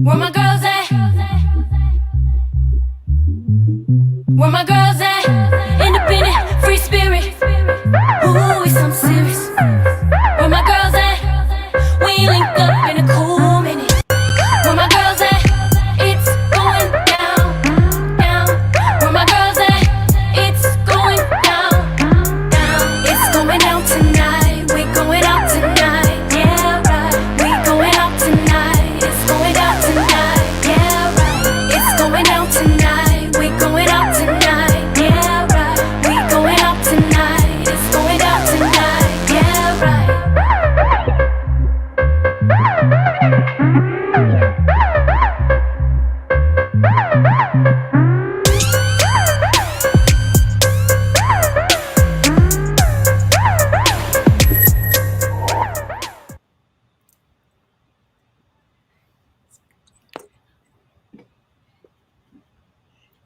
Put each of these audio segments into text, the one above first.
Where my girls at? Where my girls at? Independent, free spirit. Ooh, it's something serious. Where my girls at? We link up in a cool minute. Where my girls at? It's going down, down. Where my girls at? It's going down, down. It's going down tonight. We going out tonight. Yeah, right. We going out tonight. It's going down tonight. Yeah, right. It's going down tonight. We going out tonight. Yeah, right. We going out tonight. It's going down tonight. Yeah, right.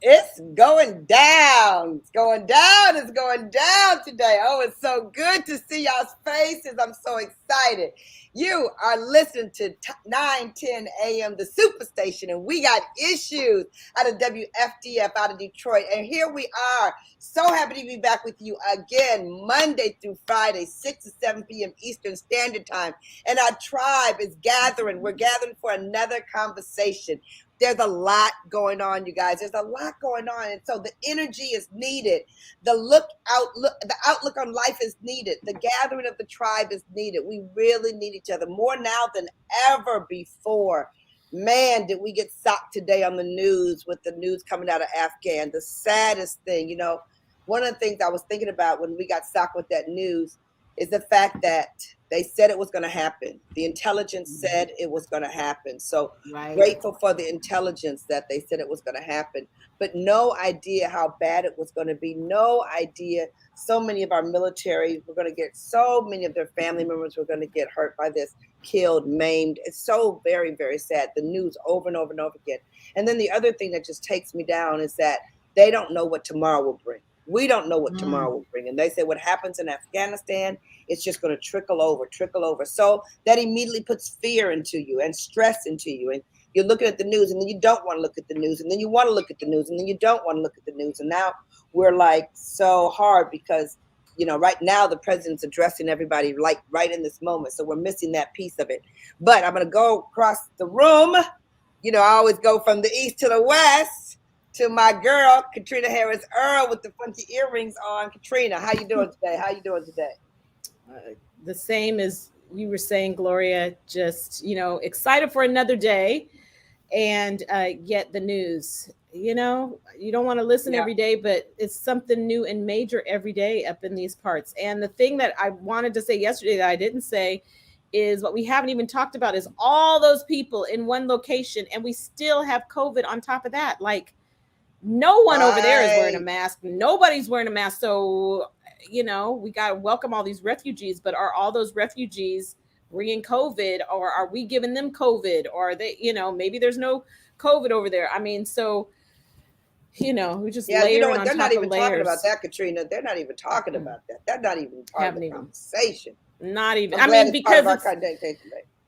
It's going down. It's going down. It's going down today. Oh, it's so good to see y'all's faces. I'm so excited. You are listening to 9:10 a.m. the Superstation, and we got issues out of WFDF out of Detroit. And here we are. So happy to be back with you again, Monday through Friday, 6 to 7 p.m. Eastern Standard Time. And our tribe is gathering. We're gathering for another conversation. There's a lot going on, you guys. There's a lot going on. And so the energy is needed. The outlook on life is needed. The gathering of the tribe is needed. We really need each other more now than ever before. Man, did we get socked today on the news with the news coming out of Afghan. The saddest thing, you know, one of the things I was thinking about when we got socked with that news is the fact that they said it was going to happen. The intelligence said it was going to happen. So grateful for the intelligence that they said it was going to happen, but no idea how bad it was going to be. No idea. So many of our military were going to get, so many of their family members were going to get hurt by this, killed, maimed. It's so very, very sad. The news over and over and over again. And then the other thing that just takes me down is that they don't know what tomorrow will bring. We don't know what tomorrow will bring. And they say what happens in Afghanistan, it's just going to trickle over. So that immediately puts fear into you and stress into you. And you're looking at the news, and then you don't want to look at the news. And then you want to look at the news, and then you don't want to look at the news. And now we're like so hard because, you know, right now the president's addressing everybody like right in this moment. So we're missing that piece of it. But I'm going to go across the room. You know, I always go from the east to the west. To my girl, Caterina Harris Earl with the funky earrings on. Caterina, how you doing today? The same as you were saying, Gloria, just, you know, excited for another day and yet the news, you know, you don't want to listen every day, but it's something new and major every day up in these parts. And the thing that I wanted to say yesterday that I didn't say is what we haven't even talked about is all those people in one location and we still have COVID on top of that. Like, no one over there is wearing a mask. Nobody's wearing a mask. So, you know, we got to welcome all these refugees, but are all those refugees bringing COVID, or are we giving them COVID, or are they, you know, maybe there's no COVID over there. I mean, so, you know, we just you know what? They're not even talking about that, Caterina. They're not even talking about that. They're not even part of the conversation. Not even. I mean, because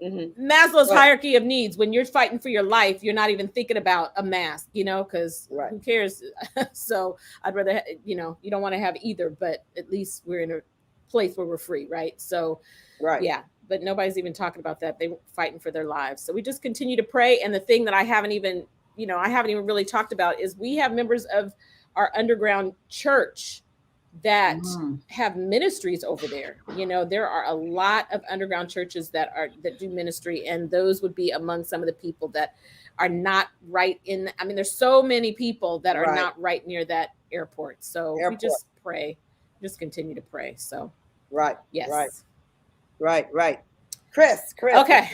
Maslow's hierarchy of needs, when you're fighting for your life, you're not even thinking about a mask, you know, because who cares? So I'd rather, you know, you don't want to have either, but at least we're in a place where we're free, right? So, yeah, but nobody's even talking about that. They're fighting for their lives. So we just continue to pray. And the thing that I haven't even really talked about is we have members of our underground church that have ministries over there. You know, there are a lot of underground churches that do ministry, and those would be among some of the people that are not right in. I mean, there's so many people that are not right near that airport. So we just pray, just continue to pray. So yes, right. Chris. Okay.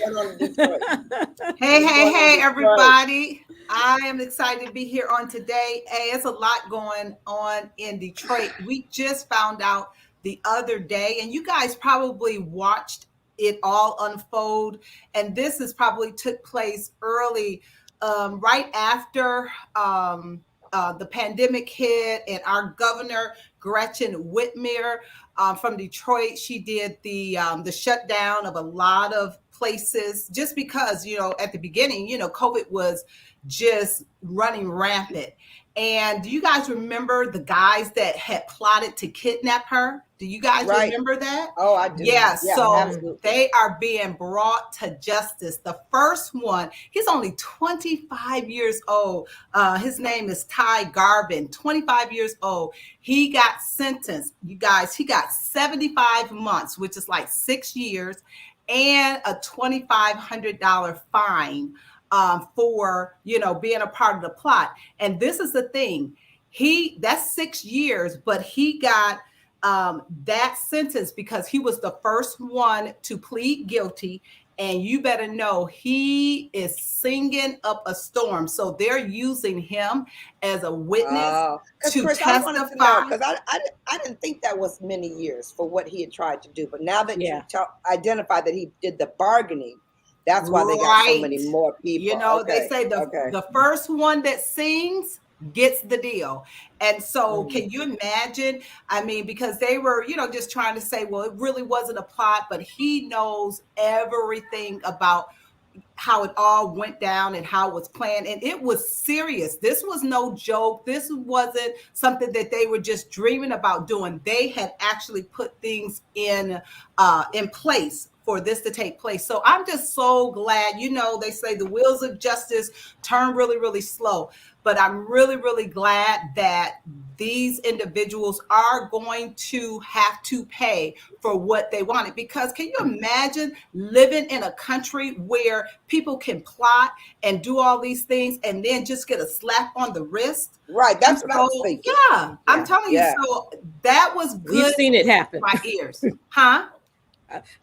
Hey, everybody. I am excited to be here on today. Hey, it's a lot going on in Detroit. We just found out the other day, and you guys probably watched it all unfold. And this is probably took place early, right after the pandemic hit, and our governor, Gretchen Whitmer, from Detroit, she did the shutdown of a lot of places, just because, at the beginning, COVID was just running rampant. And do you guys remember the guys that had plotted to kidnap her? Do you guys remember that? Oh, I do. Yeah, so absolutely. they are being brought to justice. The first one, he's only 25 years old. His name is Ty Garvin, 25 years old. He got sentenced, you guys, he got 75 months, which is like 6 years, and a $2,500 fine for, being a part of the plot. And this is the thing. That's 6 years, but he got that sentence because he was the first one to plead guilty. And you better know he is singing up a storm. So they're using him as a witness to Chris, testify. Because I didn't think that was many years for what he had tried to do. But now that you identified that he did the bargaining, that's why they got so many more people. They say the first one that sings gets the deal. And so can you imagine? I mean, because they were, just trying to say, well, it really wasn't a plot, but he knows everything about how it all went down and how it was planned. And it was serious. This was no joke. This wasn't something that they were just dreaming about doing. They had actually put things in place for this to take place. So I'm just so glad, they say the wheels of justice turn really, really slow, but I'm really, really glad that these individuals are going to have to pay for what they wanted. Because can you imagine living in a country where people can plot and do all these things and then just get a slap on the wrist? Right. That's what I was thinking. Yeah, I'm telling you. So that was good. We've seen it happen. My ears. Huh?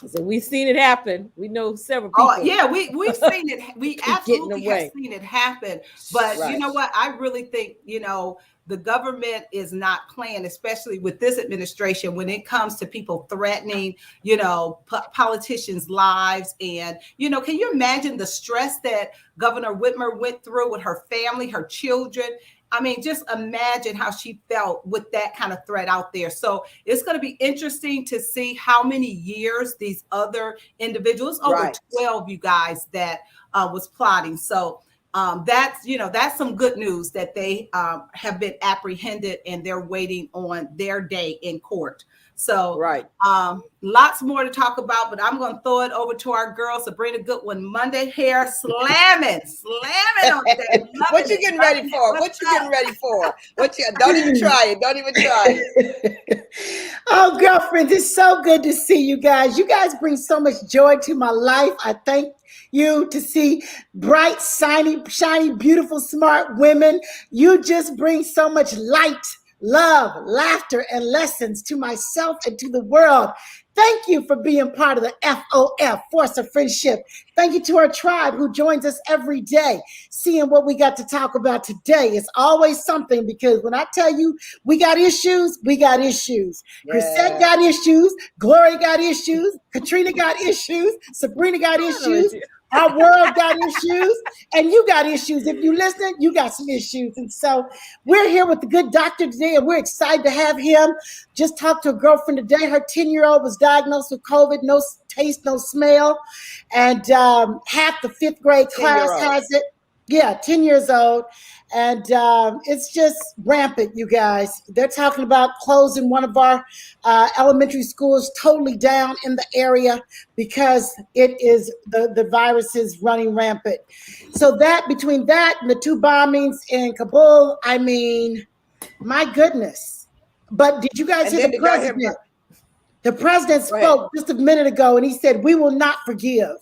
So we've seen it happen. We know several people. Oh, yeah, we've seen it. We absolutely have seen it happen. But you know what? I really think, the government is not playing, especially with this administration, when it comes to people threatening, politicians' lives. And, can you imagine the stress that Governor Whitmer went through with her family, her children? I mean, just imagine how she felt with that kind of threat out there. So it's going to be interesting to see how many years these other individuals, over 12, you guys, that was plotting. So that's some good news that they have been apprehended and they're waiting on their day in court. So lots more to talk about, but I'm going to throw it over to our girl, Sabrina Goodwin. Monday hair slamming on that. What you getting ready for? Don't even try it. Oh, girlfriend, it's so good to see you guys. You guys bring so much joy to my life. I thank you to see bright, shiny, beautiful, smart women. You just bring so much light, love, laughter, and lessons to myself and to the world. Thank you for being part of the FOF, Force of Friendship. Thank you to our tribe who joins us every day, seeing what we got to talk about today. It's always something, because when I tell you we got issues, we got issues. Yeah. Crisette got issues. Gloria got issues. Caterina got issues. Sabrina got issues. Our world got issues, and you got issues. If you listen, you got some issues. And so we're here with the good doctor today, and we're excited to have him. Just talked to a girlfriend today. Her 10-year-old was diagnosed with COVID, no taste, no smell. And half the 5th grade class has it. Yeah, 10 years old. And it's just rampant, you guys. They're talking about closing one of our elementary schools totally down in the area because it is the virus is running rampant. So that between that and the 2 bombings in Kabul, I mean, my goodness. But did you guys hear the president? The president spoke just a minute ago, and he said, "We will not forgive.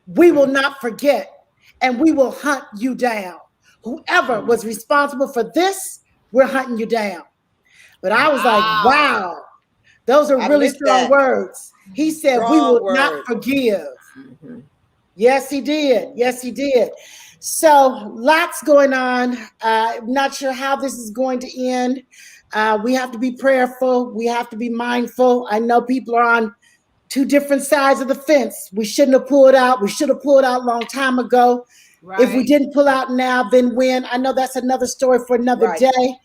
We will not forget. And we will hunt you down. Whoever was responsible for this, we're hunting you down." But I was like, wow, those are really strong words. He said, "We will not forgive." Mm-hmm. Yes, he did. Yes, he did. So lots going on. I'm not sure how this is going to end. We have to be prayerful. We have to be mindful. I know people are on 2 different sides of the fence. We shouldn't have pulled out. We should have pulled out a long time ago. Right. If we didn't pull out now, then when? I know that's another story for another day.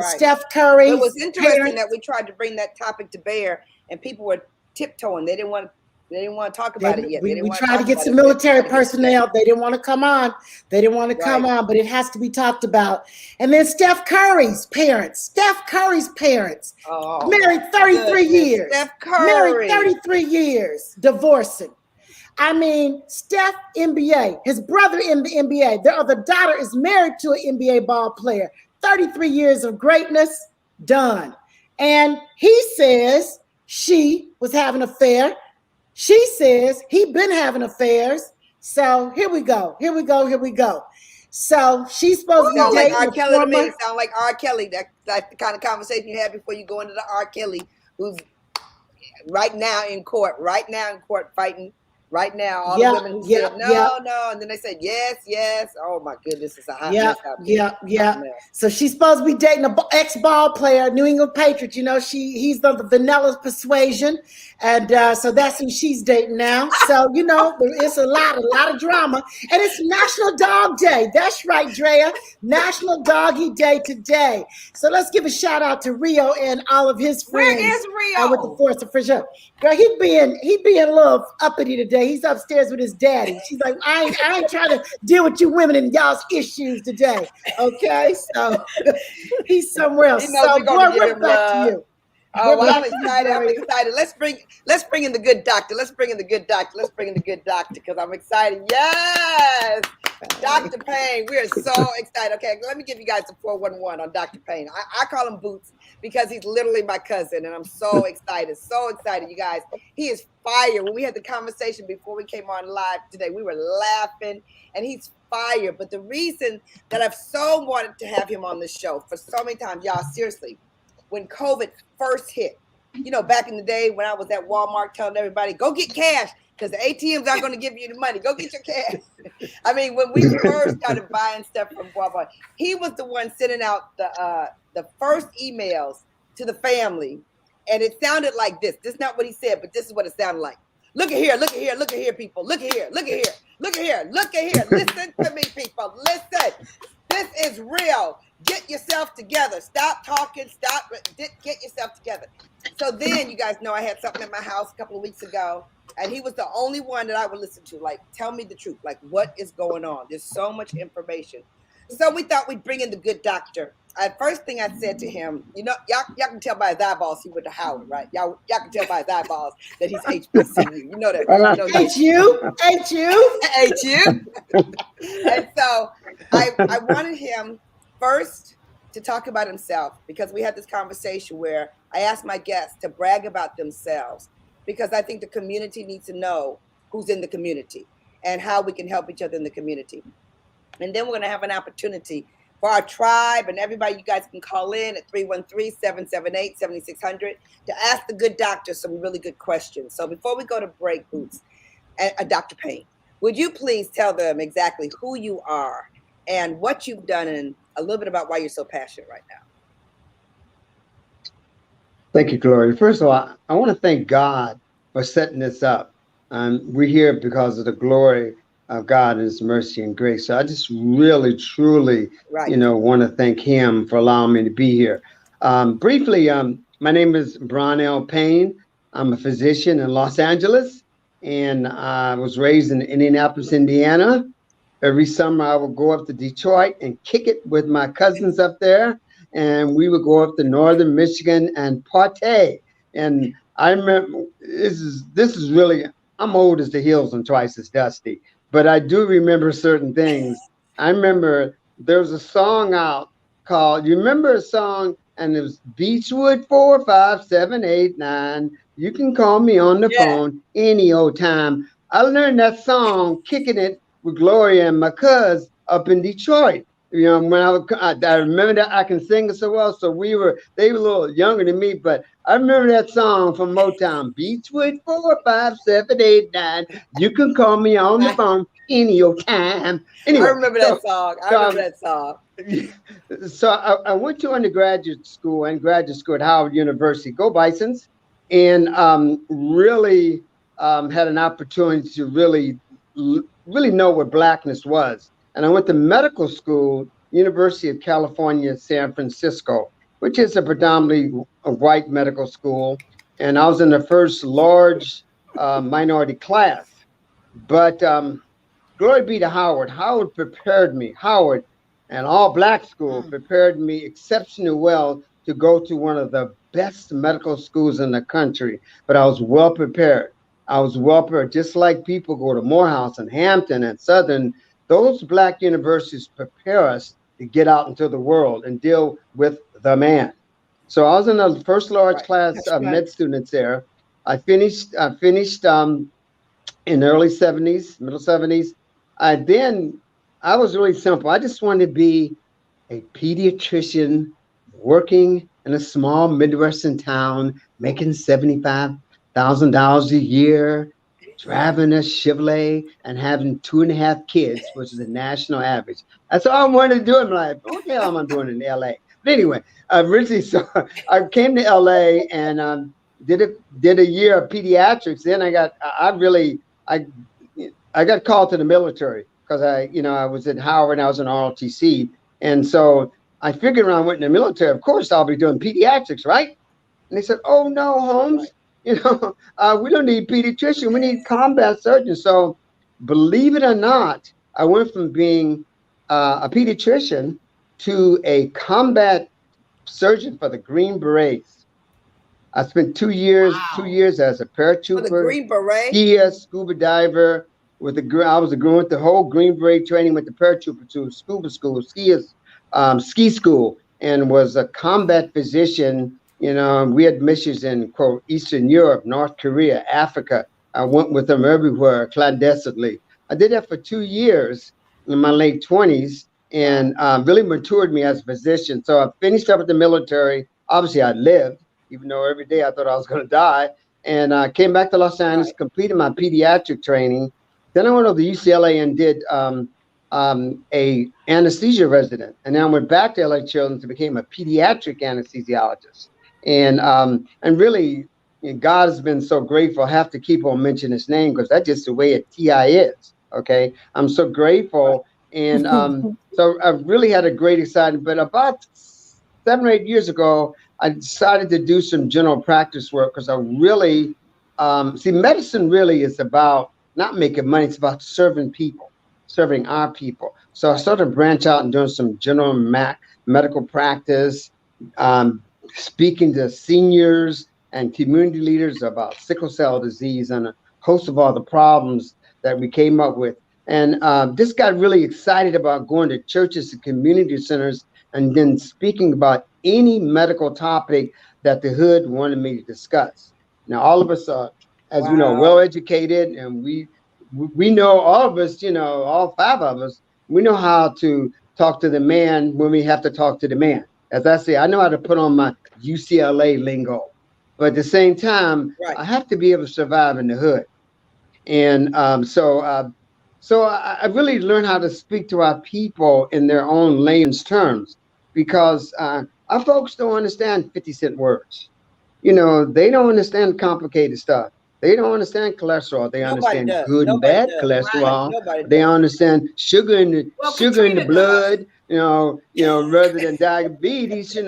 Steph Curry. It was interesting that we tried to bring that topic to bear, and people were tiptoeing. They didn't want to They didn't want to talk about it yet. We tried to get some military personnel. They didn't want to come on. They didn't want to come on, but it has to be talked about. And then Steph Curry's parents. Married 33 years. Steph Curry. Married 33 years, divorcing. I mean, Steph, NBA, his brother in the NBA. Their other daughter is married to an NBA ball player. 33 years of greatness, done. And he says she was having an affair. She says he been having affairs. So here we go. So she's supposed to be dating R. Kelly to me. Sound like R. Kelly. That's the kind of conversation you had before you go into the R. Kelly, who's right now in court fighting. Right now, all the women who said no, and then they said yes. Oh my goodness, it's a hot mess out there. Yeah. So she's supposed to be dating an ex-ball player, New England Patriots. You know, he's the vanilla persuasion, and so that's who she's dating now. So you know, it's a lot of drama, and it's National Dog Day. That's right, Drea. National Doggy Day today. So let's give a shout out to Rio and all of his friends. Where is Rio? With the force of for sure. Girl, he being a little uppity today. He's upstairs with his daddy. She's like, I ain't trying to deal with you women and y'all's issues today. Okay, so he's somewhere else. So we're back to you. Oh, well, I'm excited. Let's bring in the good doctor. Let's bring in the good doctor because I'm excited. Yes, Dr. Payne. We are so excited. Okay, let me give you guys a 411 on Dr. Payne. I call him Boots because he's literally my cousin, and I'm so excited, you guys. He is fire. When we had the conversation before we came on live today, we were laughing, and he's fire. But the reason that I've so wanted to have him on the show for so many times, y'all, seriously, when COVID first hit, you know, back in the day when I was at Walmart telling everybody, go get cash because the ATMs aren't going to give you the money. Go get your cash. I mean, when we first started buying stuff from Walmart, he was the one sending out the first emails to the family. And it sounded like this. This is not what he said, but this is what it sounded like. Look at here, people. Look at here. Listen to me, people. Listen. This is real. Get yourself together. Stop talking. Get yourself together. So then, you guys know I had something at my house a couple of weeks ago, and he was the only one that I would listen to. Like, tell me the truth. Like, what is going on? There's so much information. So we thought we'd bring in the good doctor. First thing I said to him, you know, y'all can tell by his eyeballs he went to Howard, right? Y'all can tell by his eyeballs that he's HBCU. You know that. Ain't you? And so I wanted him first to talk about himself, because we had this conversation where I asked my guests to brag about themselves, because I think the community needs to know who's in the community and how we can help each other in the community. And then we're going to have an opportunity for our tribe and everybody. You guys can call in at 313-778-7600 to ask the good doctor some really good questions. So before we go to break, Boots, Dr. Payne, would you please tell them exactly who you are and what you've done and a little bit about why you're so passionate right now? Thank you, Gloria. First of all, I want to thank God for setting this up. We're here because of the glory of God and His mercy and grace. So I just really, truly, want to thank Him for allowing me to be here. Briefly, my name is Brownell Payne. I'm a physician in Los Angeles, and I was raised in Indianapolis, Indiana. Every summer, I would go up to Detroit and kick it with my cousins up there, and we would go up to northern Michigan and partay. And I remember this is really, I'm old as the hills and twice as dusty. But I do remember certain things. I remember there was a song out called, you remember a song, and it was Beechwood 45789. You can call me on the phone any old time. I learned that song kicking it with Gloria and my cousin up in Detroit. You know, when I remember that I can sing it so well. So they were a little younger than me, but I remember that song from Motown, Beechwood 45789. You can call me on the phone any old time. Anyway, I remember that song. So I went to undergraduate school and graduate school at Howard University. Go Bisons. And really had an opportunity to really know what Blackness was. And I went to medical school, University of California, San Francisco, which is a predominantly white medical school. And I was in the first large minority class. But glory be to Howard. Howard prepared me. Howard, an all-black school, prepared me exceptionally well to go to one of the best medical schools in the country. But I was well prepared. I was well prepared. Just like people go to Morehouse and Hampton and Southern, those black universities prepare us to get out into the world and deal with the man. So I was in the first large class of med students there. I finished in the early 70s, middle 70s. Then I was really simple. I just wanted to be a pediatrician working in a small Midwestern town, making $75,000 a year, driving a Chevrolet and having 2.5 kids, which is the national average. That's all I wanted to do in life. What the hell am I doing in LA? But anyway, originally, so I came to LA and did a year of pediatrics. Then I got called to the military because I was at Howard and I was in ROTC. And so I figured when I went in the military, of course, I'll be doing pediatrics, right? And they said, oh, no, Holmes, we don't need pediatrician. We need combat surgeons. So believe it or not, I went from being a pediatrician to a combat surgeon for the Green Berets. I spent 2 years, Wow. 2 years as a paratrooper, For the Green Beret? skier, scuba diver. I was with the whole Green Beret training with the paratrooper to scuba school, ski school, and was a combat physician. We had missions in quote Eastern Europe, North Korea, Africa. I went with them everywhere clandestinely. I did that for 2 years in my late 20s and really matured me as a physician. So I finished up with the military. Obviously, I lived, even though every day I thought I was going to die. And I came back to Los Angeles, completed my pediatric training. Then I went over to UCLA and did a anesthesia resident. And then I went back to LA Children's and became a pediatric anesthesiologist. And really, God has been so grateful. I have to keep on mentioning his name because that's just the way a TI is. Okay. I'm so grateful. And so I really had a great excitement. But about 7 or 8 years ago, I decided to do some general practice work because I really medicine really is about not making money. It's about serving people, serving our people. So I started to branch out and doing some general medical practice, speaking to seniors and community leaders about sickle cell disease and a host of all the problems that we came up with. And just got really excited about going to churches and community centers and then speaking about any medical topic that the hood wanted me to discuss. Now, all of us are, as you know, well-educated, and we know, all of us, all 5 of us, we know how to talk to the man when we have to talk to the man. As I say, I know how to put on my UCLA lingo, but at the same time, I have to be able to survive in the hood. And so I really learned how to speak to our people in their own layman's terms, because our folks don't understand 50-cent words. They don't understand complicated stuff. They don't understand cholesterol. They understand good and bad cholesterol. They understand sugar in the blood. Rather than diabetes. They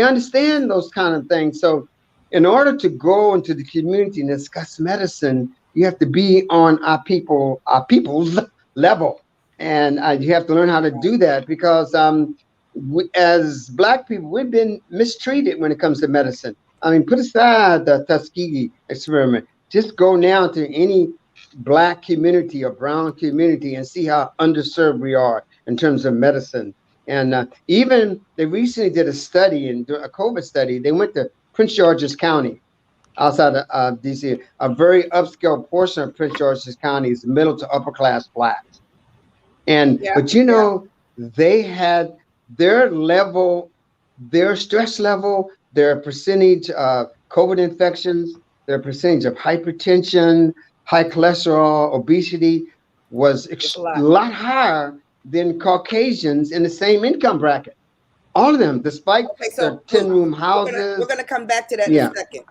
understand those kind of things. So, in order to go into the community and discuss medicine, you have to be on our people's level, and you have to learn how to do that because as Black people, we've been mistreated when it comes to medicine. I mean, put aside the Tuskegee experiment. Just go now to any Black community or brown community and see how underserved we are in terms of medicine. And even they recently did a study, a COVID study. They went to Prince George's County outside of DC. A very upscale portion of Prince George's County is middle to upper class Blacks. But they had their level, their stress level, their percentage of COVID infections, their percentage of hypertension, high cholesterol, obesity was a lot higher than Caucasians in the same income bracket. All of them, despite their 10-room houses. We're going to come back to that in a second.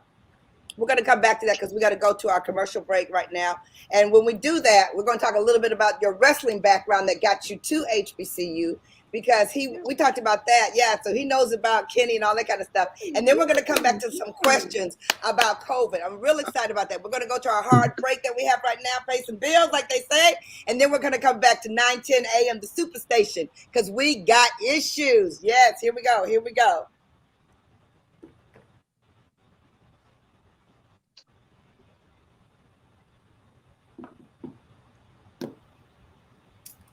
We're going to come back to that because we got to go to our commercial break right now. And when we do that, we're going to talk a little bit about your wrestling background that got you to HBCU. because we talked about that. Yeah, so he knows about Kenny and all that kind of stuff. And then we're going to come back to some questions about COVID. I'm real excited about that. We're going to go to our hard break that we have right now, pay some bills, like they say. And then we're going to come back to 9:10 a.m. the Superstation, because we got issues. Yes, here we go. Here we go.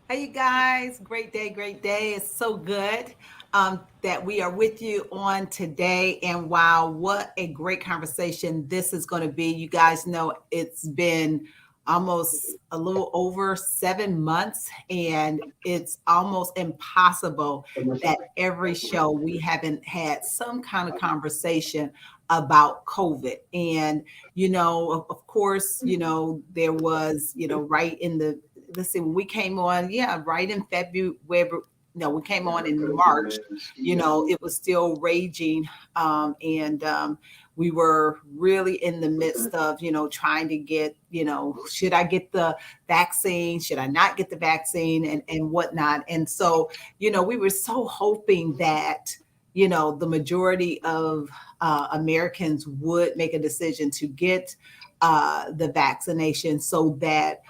Hey, you guys, great day, great day. It's so good that we are with you on today. And wow, what a great conversation this is going to be. You guys know it's been almost a little over 7 months, and it's almost impossible that every show we haven't had some kind of conversation about COVID. And, you know, of course, you know, there was, you know, right in the, let's see, when we came on, right in February, no, we came on in March, you know, it was still raging. And we were really in the midst of, you know, trying to get, you know, should I get the vaccine? Should I not get the vaccine and whatnot? And so, you know, we were so hoping that, you know, the majority of Americans would make a decision to get the vaccination so that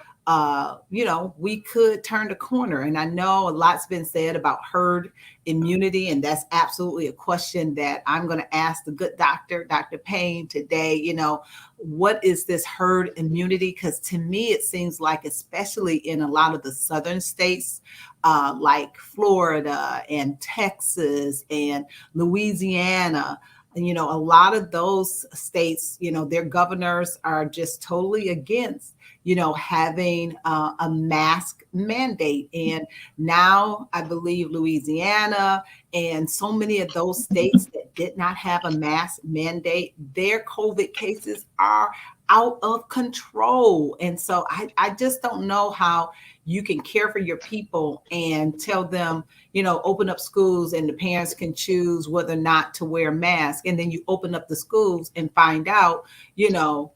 you know, we could turn the corner. And I know a lot's been said about herd immunity, and that's absolutely a question that I'm going to ask the good doctor, Dr. Payne, today. You know, what is this herd immunity? Because to me, it seems like, especially in a lot of the southern states, like Florida and Texas and Louisiana, and, you know, a lot of those states, you know, their governors are just totally against, you know, having a mask mandate. And now I believe Louisiana and so many of those states that did not have a mask mandate, their COVID cases are out of control. And so I just don't know how you can care for your people and tell them, you know, open up schools and the parents can choose whether or not to wear a mask. And then you open up the schools and find out, you know,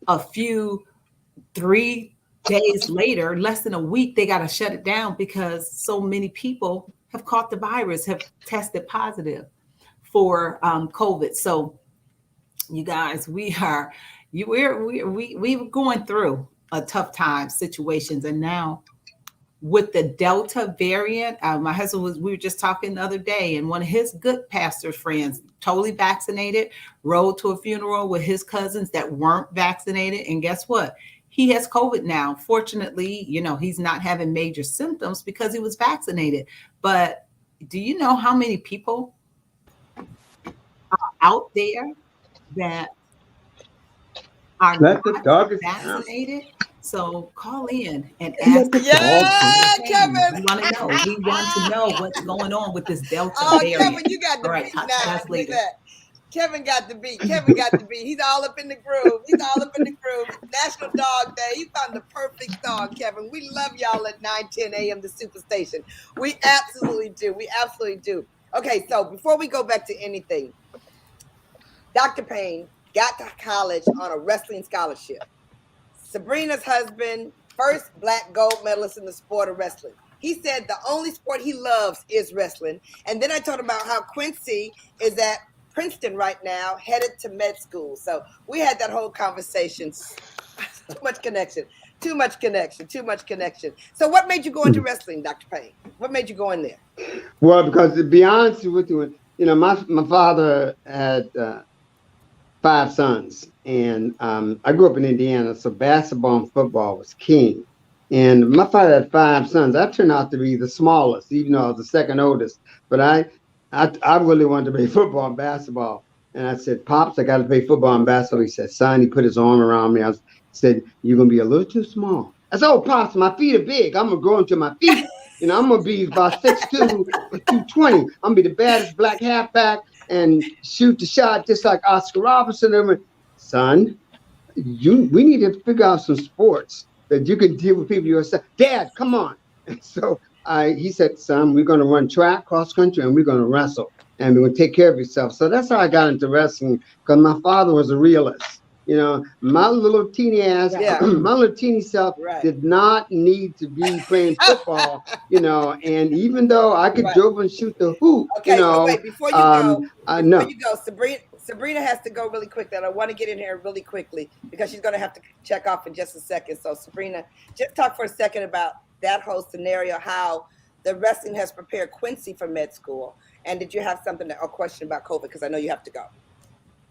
a few 3 days later, less than a week, they got to shut it down because so many people have caught the virus, have tested positive for COVID. So you guys, we're going through a tough time situations. And now with the Delta variant, my husband we were just talking the other day, and one of his good pastor friends, totally vaccinated, rode to a funeral with his cousins that weren't vaccinated. And guess what? He has COVID now. Fortunately, you know, he's not having major symptoms because he was vaccinated. But do you know how many people are out there that are not vaccinated? So call in and ask. Yeah, Kevin. We want to know. We want to know what's going on with this Delta variant. Kevin, you got the beat now. Look at that. Kevin got the beat. Kevin got the beat. He's all up in the groove. He's all up in the groove. It's National Dog Day. He found the perfect song, Kevin. We love y'all at 9:10 a.m. the Superstation. We absolutely do. We absolutely do. Okay, so before we go back to anything, Dr. Payne got to college on a wrestling scholarship. Sabrina's husband, first Black gold medalist in the sport of wrestling. He said the only sport he loves is wrestling. And then I told him about how Quincy is at Princeton right now, headed to med school. So we had that whole conversation. Too much connection. So what made you go into wrestling, Dr. Payne? What made you go in there? Well, because to be honest with you, you know, my father had 5 sons, and I grew up in Indiana, so basketball and football was king. And my father had 5 sons. I turned out to be the smallest, even though I was the second oldest. But I really wanted to play football and basketball. And I said, Pops, I got to play football and basketball. He said, son, he put his arm around me. I said, you're going to be a little too small. I said, oh, Pops, my feet are big. I'm going to grow into my feet. You know, I'm going to be about 6'2", 220. I'm going to be the baddest black halfback and shoot the shot just like Oscar Robertson. Son, we need to figure out some sports that you can deal with people yourself. Dad, come on. And so he said, son, we're going to run track, cross country, and we're going to wrestle. And we're going to take care of yourself. So that's how I got into wrestling, because my father was a realist. You know, my little teeny ass, Yeah. my little teeny self Right. did not need to be playing football, you know, and even though I could Right. jump and shoot the hoop, Okay, you know, so wait, before you go, no. Sabrina has to go really quick. And I want to get in here really quickly because she's going to have to check off in just a second. So Sabrina, just talk for a second about that whole scenario, how the wrestling has prepared Quincy for med school. And did you have a question about COVID? Because I know you have to go.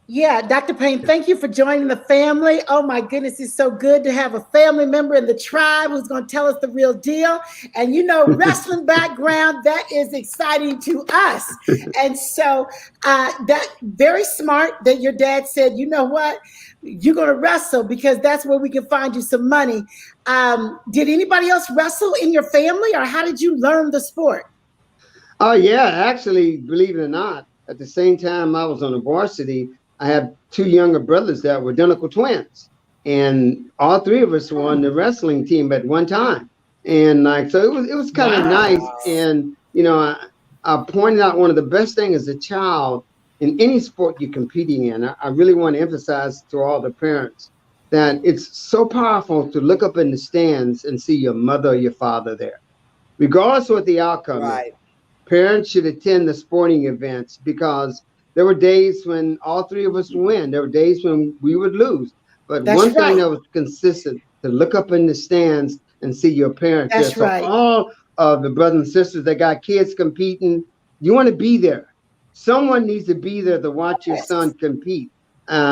Yeah, Dr. Payne, thank you for joining the family. Oh my goodness, it's so good to have a family member in the tribe who's going to tell us the real deal. And you know, wrestling background, that is exciting to us. And so that very smart that your dad said, you know what, you're going to wrestle because that's where we can find you some money. Did anybody else wrestle in your family, or how did you learn the sport? Oh yeah, actually, believe it or not, at the same time I was on the varsity, I had two younger brothers that were identical twins, and all three of us were on the wrestling team at one time. And like, so it was kind of nice. And, you know, I pointed out one of the best things as a child in any sport you're competing in. I really want to emphasize to all the parents that it's so powerful to look up in the stands and see your mother or your father there, regardless of what the outcome is. Parents should attend the sporting events because there were days when all three of us would win. There were days when we would lose. But one thing that was consistent, to look up in the stands and see your parents there. So all of the brothers and sisters that got kids competing, you want to be there. Someone needs to be there to watch your son compete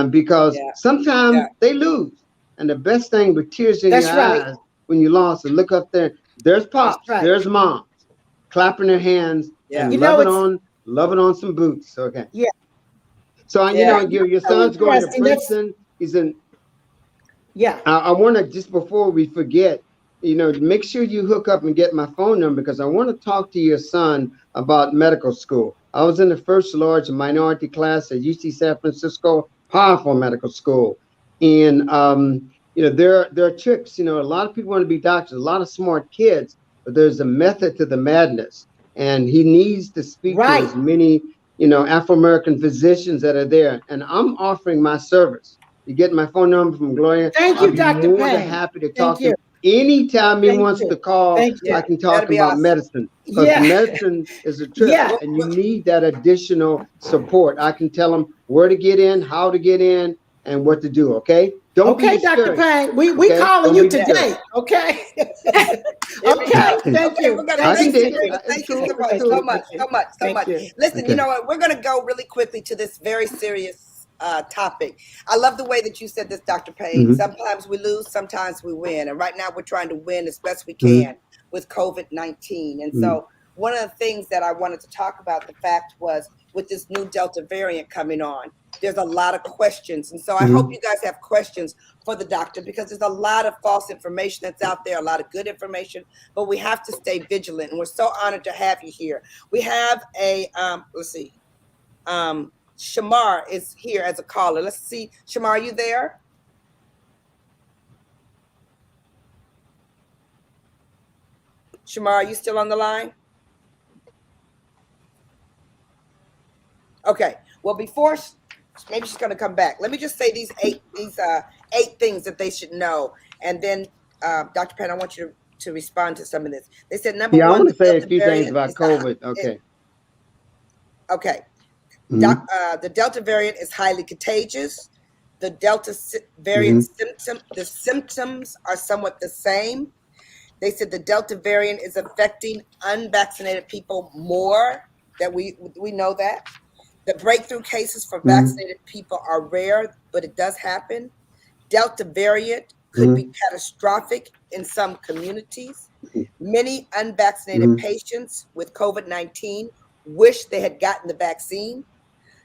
because sometimes they lose. And the best thing with tears in your eyes when you lost, and look up there, there's pops, there's moms, clapping their hands and loving on some boots. Okay. Yeah. So you know, your son's going to Princeton. He's in. Yeah. I want to, just before we forget, you know, make sure you hook up and get my phone number because I want to talk to your son about medical school. I was in the first large minority class at UC San Francisco, powerful medical school, and you know, there are tricks. You know, a lot of people want to be doctors, a lot of smart kids, but there's a method to the madness. And he needs to speak to as many, you know, Afro-American physicians that are there. And I'm offering my service. You get my phone number from Gloria. Thank you, Dr. Payne. I'm more than happy to talk to him. Anytime he wants to call, I can talk about medicine. Because medicine is a trip, and you need that additional support. I can tell him where to get in, how to get in, and what to do, okay? Don't be Dr. Payne, we calling you today, okay? Okay, thank you. We're gonna thank you so much. Listen, you know what? We're gonna go really quickly to this very serious topic. I love the way that you said this, Dr. Payne. Sometimes we lose, sometimes we win. And right now we're trying to win as best we can with COVID-19. And so one of the things that I wanted to talk about, the fact was, with this new Delta variant coming on, there's a lot of questions. And so I hope you guys have questions for the doctor, because there's a lot of false information that's out there, a lot of good information, but we have to stay vigilant. And we're so honored to have you here. We have a, Shamar is here as a caller. Let's see. Shamar, are you there? Shamar, are you still on the line? Okay. Well, before maybe she's going to come back, let me just say these eight things that they should know, and then Dr. Payne, I want you to respond to some of this. They said number one. I want to say a few things about COVID. Okay. The Delta variant is highly contagious. The Delta variant the symptoms are somewhat the same. They said the Delta variant is affecting unvaccinated people more. That we know that. The breakthrough cases for vaccinated people are rare, but it does happen. Delta variant could be catastrophic in some communities. Many unvaccinated patients with COVID-19 wish they had gotten the vaccine.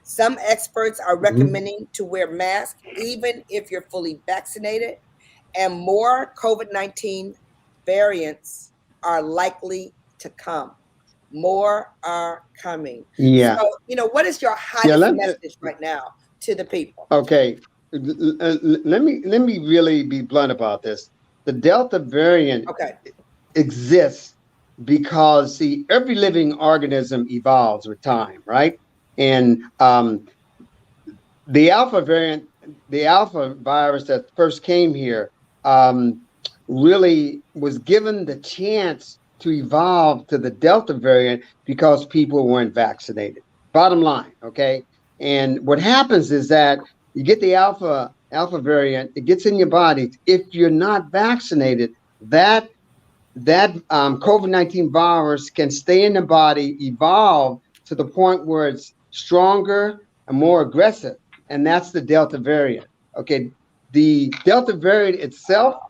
Some experts are recommending to wear masks even if you're fully vaccinated. And more COVID-19 variants are likely to come. More are coming. Yeah. So, you know, what is your highest message right now to the people? Okay. Let me really be blunt about this. The Delta variant exists because, see, every living organism evolves with time, right? And the Alpha variant the Alpha virus that first came here really was given the chance to evolve to the Delta variant because people weren't vaccinated. Bottom line, okay? And what happens is that you get the alpha variant, it gets in your body. If you're not vaccinated, that COVID-19 virus can stay in the body, evolve to the point where it's stronger and more aggressive. And that's the Delta variant. Okay. The Delta variant itself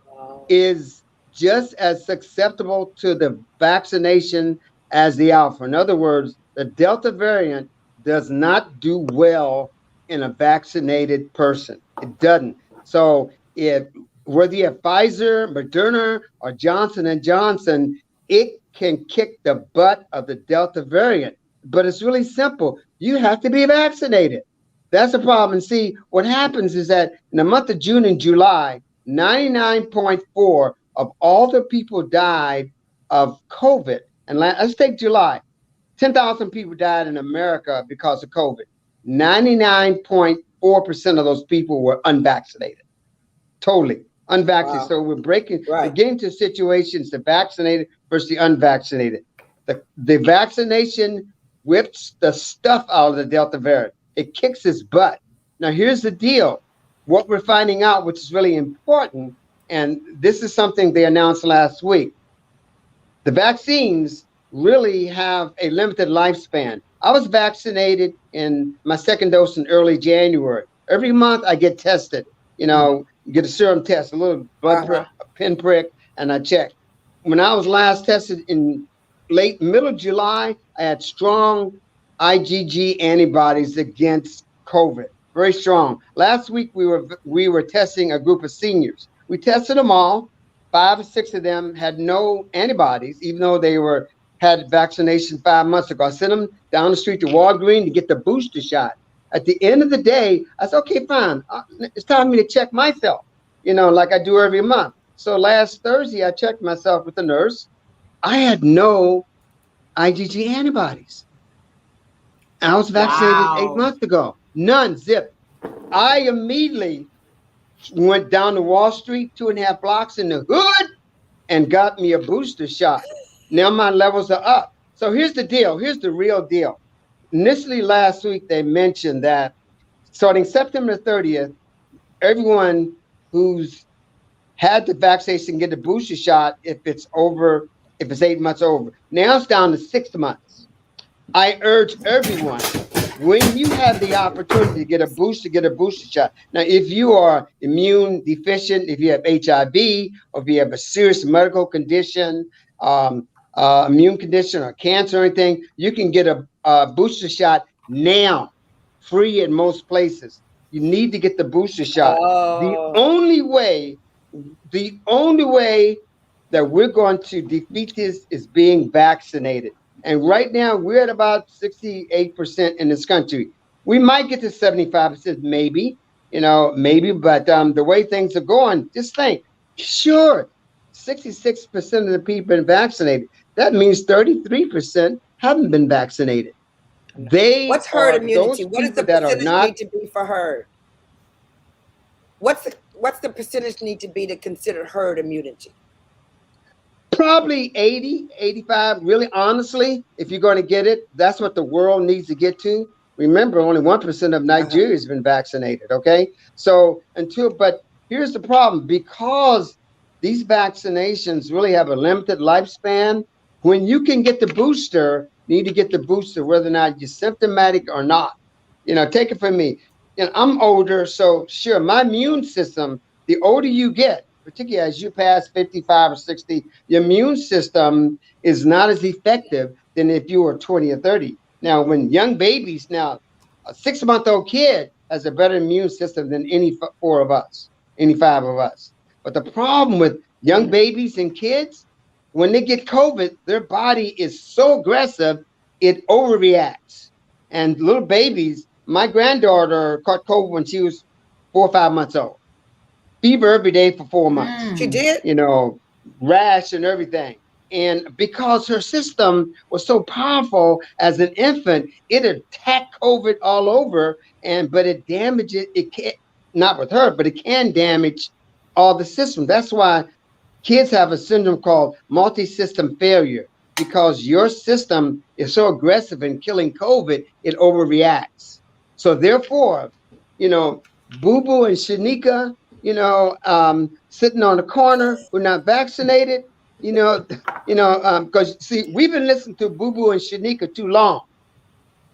is just as susceptible to the vaccination as the Alpha. In other words, the Delta variant does not do well in a vaccinated person. It doesn't. So if whether you have Pfizer, Moderna, or Johnson & Johnson, it can kick the butt of the Delta variant. But it's really simple. You have to be vaccinated. That's the problem. And see, what happens is that in the month of June and July, 99.4 of all the people died of COVID. And let's take July. 10,000 people died in America because of COVID. 99.4% of those people were unvaccinated. Totally unvaccinated. Wow. So we're getting to situations, the vaccinated versus the unvaccinated. The vaccination whips the stuff out of the Delta variant. It kicks its butt. Now, here's the deal. What we're finding out, which is really important, and this is something they announced last week. The vaccines really have a limited lifespan. I was vaccinated in my second dose in early January. Every month I get tested, get a serum test, a little blood prick, a pinprick, and I check. When I was last tested in middle of July, I had strong IgG antibodies against COVID, very strong. Last week we were testing a group of seniors. We tested them all. 5 or 6 of them had no antibodies, even though they had vaccination 5 months ago. I sent them down the street to Walgreens to get the booster shot. At the end of the day, I said, okay, fine. It's time for me to check myself, like I do every month. So last Thursday, I checked myself with the nurse. I had no IgG antibodies. I was vaccinated 8 months ago. None, zip. I immediately went down to Wall Street, 2.5 blocks in the hood, and got me a booster shot. Now my levels are up. So here's the deal. Here's the real deal. Initially last week, they mentioned that starting September 30th, everyone who's had the vaccination get the booster shot if it's 8 months over. Now it's down to 6 months. I urge everyone, when you have the opportunity to get a booster shot. Now, if you are immune deficient, if you have HIV, or if you have a serious medical condition, immune condition or cancer or anything, you can get a booster shot now, free in most places. You need to get the booster shot. The only way that we're going to defeat this is being vaccinated. And right now we're at about 68% in this country. We might get to 75%, maybe, but the way things are going, just think, sure, 66% of the people have been vaccinated. That means 33% haven't been vaccinated. What's herd immunity? What does the percentage need to be for herd? What's the percentage need to be to consider herd immunity? Probably 80, 85. Really, honestly, if you're going to get it, that's what the world needs to get to. Remember, only 1% of Nigeria has been vaccinated. Okay, so but here's the problem: because these vaccinations really have a limited lifespan. When you can get the booster, you need to get the booster, whether or not you're symptomatic or not. Take it from me. I'm older, so sure, my immune system. The older you get, particularly as you pass 55 or 60, your immune system is not as effective than if you were 20 or 30. Now, when young babies, a 6-month-old kid has a better immune system than any 4 of us, any 5 of us. But the problem with young babies and kids, when they get COVID, their body is so aggressive, it overreacts. And little babies, my granddaughter caught COVID when she was 4 or 5 months old. Fever every day for 4 months. She did? Rash and everything. And because her system was so powerful as an infant, it attacked COVID all over, but it damaged it. not with her, but it can damage all the systems. That's why kids have a syndrome called multi-system failure, because your system is so aggressive in killing COVID, it overreacts. So therefore, Boo Boo and Shanika, sitting on the corner who are not vaccinated, because see, we've been listening to Boo Boo and Shanika too long.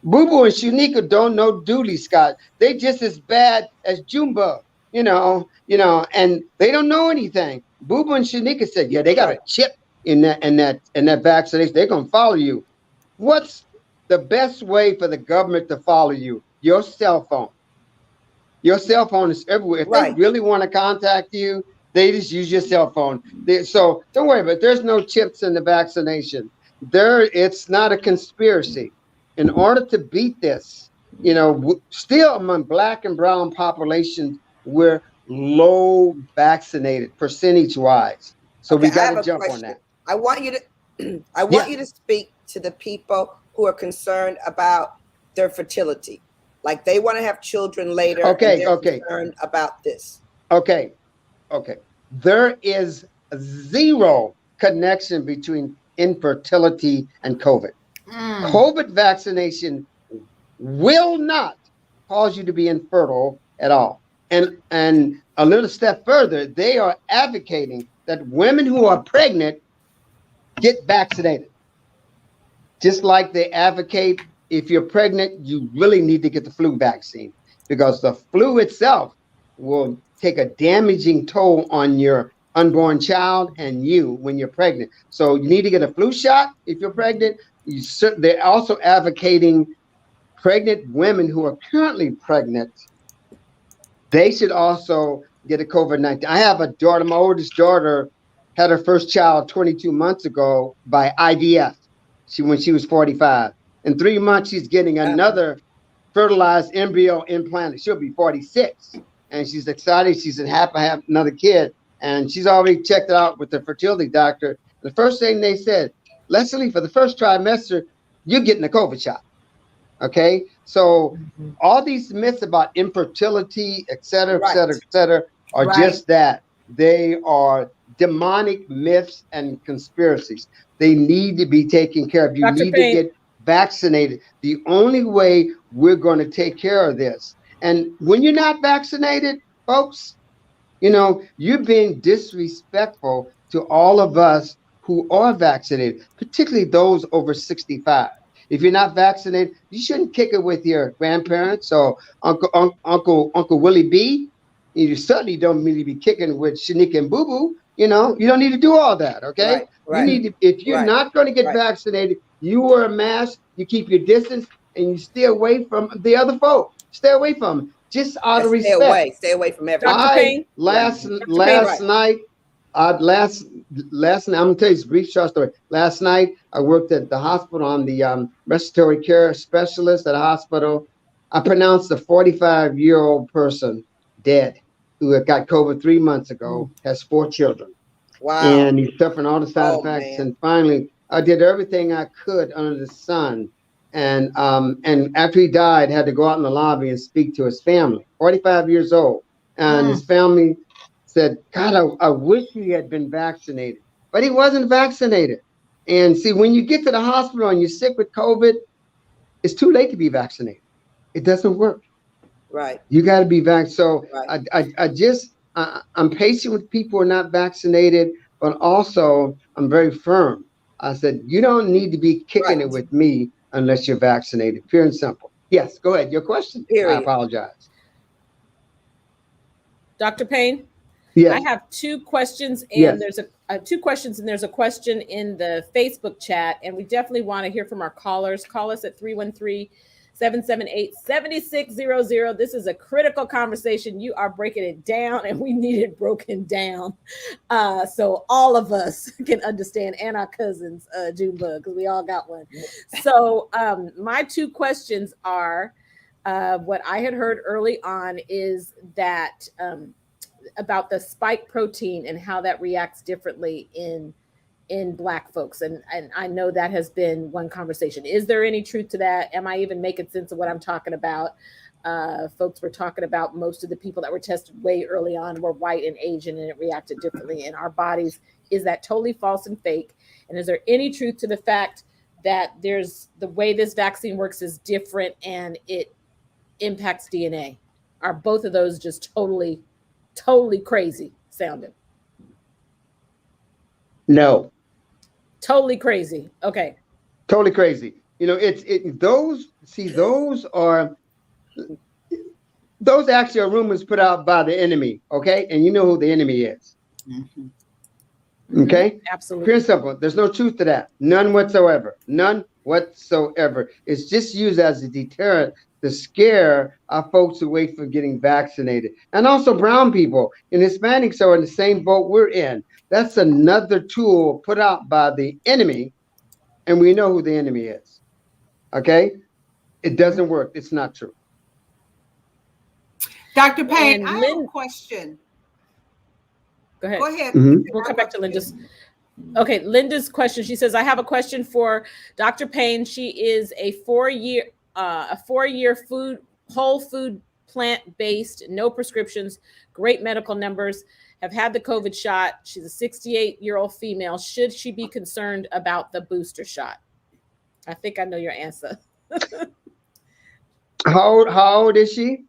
Boo Boo and Shanika don't know Dooley, Scott. They just as bad as Junebug, and they don't know anything. Boo Boo and Shanika said, yeah, they got a chip in that vaccination. They're gonna follow you. What's the best way for the government to follow you? Your cell phone. Your cell phone is everywhere. If they really want to contact you, they just use your cell phone. So don't worry about it. There's no chips in the vaccination. It's not a conspiracy. In order to beat this, still among Black and brown populations, we're low vaccinated percentage-wise. So we got to jump on that. I want you to speak to the people who are concerned about their fertility. Like they want to have children later. Okay. Concerned about this. Okay. There is zero connection between infertility and COVID. COVID vaccination will not cause you to be infertile at all. And a little step further, they are advocating that women who are pregnant get vaccinated. Just like they advocate, if you're pregnant, you really need to get the flu vaccine, because the flu itself will take a damaging toll on your unborn child and you when you're pregnant. So you need to get a flu shot if you're pregnant. They're also advocating pregnant women who are currently pregnant. They should also get a COVID-19. I have a daughter. My oldest daughter had her first child 22 months ago by IVF. When she was 45. In 3 months, she's getting another fertilized embryo implanted. She'll be 46, and she's excited. She's happy to have another kid, and she's already checked it out with the fertility doctor. The first thing they said, Leslie, for the first trimester, you're getting a COVID shot. Okay, so all these myths about infertility, et cetera, are just that. They are demonic myths and conspiracies. They need to be taken care of. You need to get vaccinated. The only way we're going to take care of this. And when you're not vaccinated, folks, you're being disrespectful to all of us who are vaccinated, particularly those over 65. If you're not vaccinated, you shouldn't kick it with your grandparents or Uncle Willie B. You certainly don't need to be kicking with Shanika and Boo Boo. You don't need to do all that. Okay. You need to, if you're not going to get vaccinated, you wear a mask, you keep your distance, and you stay away from the other folk. Stay away from them, just out of respect. Stay away from everyone. Last night, I'm gonna tell you a brief short story. Last night, I worked at the hospital. I'm the respiratory care specialist at a hospital. I pronounced a 45-year-old person dead who had got COVID 3 months ago, has 4 children. Wow. And he's suffering all the side effects. Man. And finally, I did everything I could under the sun. And after he died, had to go out in the lobby and speak to his family, 45 years old. And his family said, God, I wish he had been vaccinated. But he wasn't vaccinated. And see, when you get to the hospital and you're sick with COVID, it's too late to be vaccinated. It doesn't work. Right. You got to be vaccinated. So I'm patient with people who are not vaccinated, but also I'm very firm. I said, you don't need to be kicking it with me unless you're vaccinated. Pure and simple. Yes, go ahead. Your question. Period. I apologize. Dr. Payne? Yes. I have 2 questions, and there's 2 questions, and there's a question in the Facebook chat, and we definitely want to hear from our callers. Call us at 313-778-7600. This is a critical conversation. You are breaking it down, and we need it broken down so all of us can understand, and our cousins, Junebug, because we all got one. So my 2 questions are, what I had heard early on is that about the spike protein and how that reacts differently in Black folks. And I know that has been one conversation. Is there any truth to that? Am I even making sense of what I'm talking about? Folks were talking about most of the people that were tested way early on were white and Asian, and it reacted differently in our bodies. Is that totally false and fake? And is there any truth to the fact that there's the way this vaccine works is different and it impacts DNA? Are both of those just totally crazy sounding? No. Totally crazy. Okay. Totally crazy. You know, those actually are rumors put out by the enemy. Okay. And you know who the enemy is. Mm-hmm. Okay. Absolutely. Pure and simple. There's no truth to that. None whatsoever. None whatsoever. It's just used as a deterrent to scare our folks away from getting vaccinated. And also brown people and Hispanics are in the same boat we're in. That's another tool put out by the enemy. And we know who the enemy is. Okay. It doesn't work. It's not true. Dr. Payne, I have a question. Go ahead. Go ahead. Mm-hmm. We'll come back to Linda's. Okay, Linda's question. She says, I have a question for Dr. Payne. She is a four-year food, whole food, plant-based, no prescriptions, great medical numbers, have had the COVID shot. She's a 68-year-old female. Should she be concerned about the booster shot? I think I know your answer. How old is she?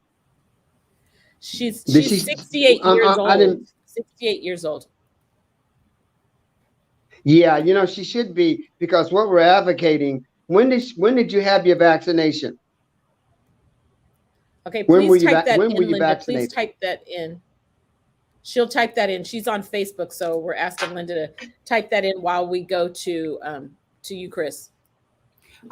She's 68 years old. 68 years old. Yeah, you know, she should be, because what we're advocating, when did you have your vaccination? Okay, please type that in, Linda. Vaccinated? Please type that in. She'll type that in. She's on Facebook, so we're asking Linda to type that in while we go to you, Chris.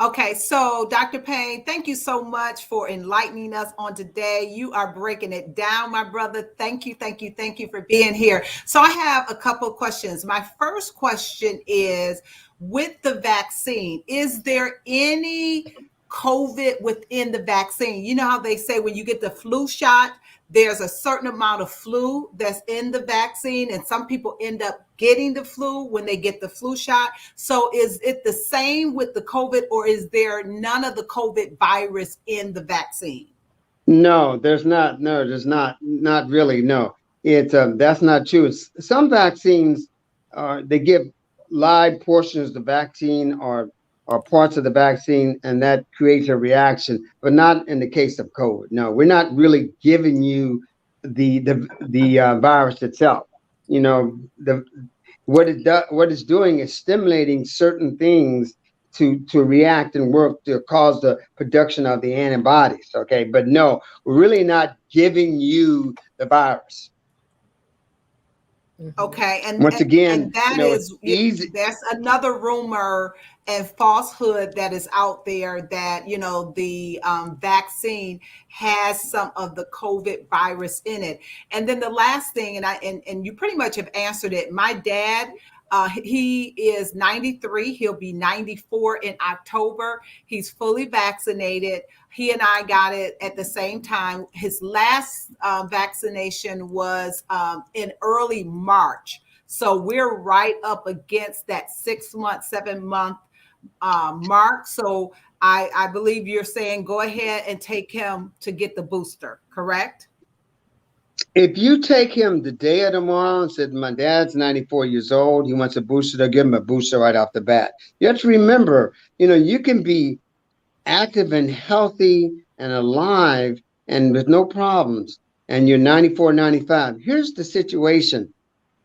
Okay, so Dr. Payne, thank you so much for enlightening us on today. You are breaking it down, my brother. Thank you for being here. So I have a couple of questions. My first question is, with the vaccine, is there any COVID within the vaccine? You know how they say when you get the flu shot, there's a certain amount of flu that's in the vaccine, and some people end up getting the flu when they get the flu shot. So is it the same with the COVID, or is there none of the COVID virus in the vaccine? No, there's not. No, there's not. Not really. No, that's not true. Some vaccines they give live portions of the vaccine or parts of the vaccine, and that creates a reaction, but not in the case of COVID. No, we're not really giving you the virus itself. You know, what it's doing is stimulating certain things to react and work to cause the production of the antibodies. Okay, but no, we're really not giving you the virus. Okay, and once again, and that is easy. That's another rumor and falsehood that is out there, that the vaccine has some of the COVID virus in it. And then the last thing, and you pretty much have answered it. My dad, he is 93. He'll be 94 in October. He's fully vaccinated. He and I got it at the same time. His last vaccination was in early March. So we're right up against that 6 month, 7 month mark. So I believe you're saying go ahead and take him to get the booster, correct? If you take him the day of tomorrow and said, my dad's 94 years old, he wants a booster, they'll give him a booster right off the bat. You have to remember, you can be active and healthy and alive and with no problems, and you're 94, 95. Here's the situation.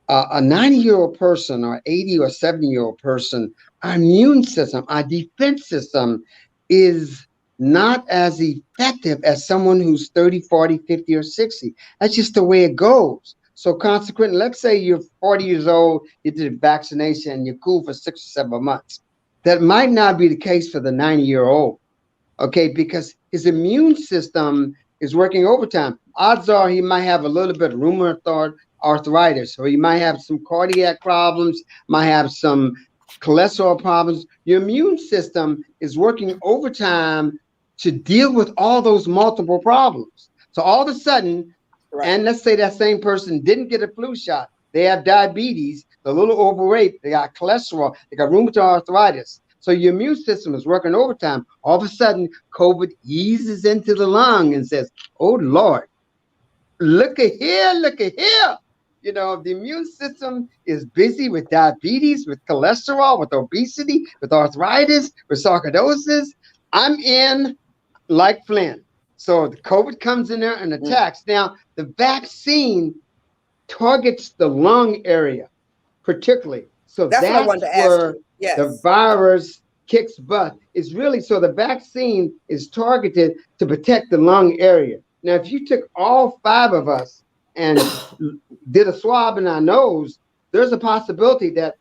A 90-year-old person or 80 or 70-year-old person, our immune system, our defense system is not as effective as someone who's 30, 40, 50, or 60. That's just the way it goes. So consequently, let's say you're 40 years old, you did a vaccination, and you're cool for 6 or 7 months. That might not be the case for the 90-year-old, okay, because his immune system is working overtime. Odds are he might have a little bit of rheumatoid arthritis, or he might have some cardiac problems, might have some cholesterol problems. Your immune system is working overtime to deal with all those multiple problems. So all of a sudden, and let's say that same person didn't get a flu shot, they have diabetes, they're a little overweight, they got cholesterol, they got rheumatoid arthritis. So your immune system is working overtime. All of a sudden, COVID eases into the lung and says, "Oh Lord, look at here, look at here." You know, the immune system is busy with diabetes, with cholesterol, with obesity, with arthritis, with sarcoidosis. I'm in like Flynn. So the COVID comes in there and attacks. Now, the vaccine targets the lung area particularly. So That's what I wanted to ask where you. Yes. the virus kicks butt. It's really, so the vaccine is targeted to protect the lung area. Now, if you took all 5 of us and did a swab in our nose, there's a possibility that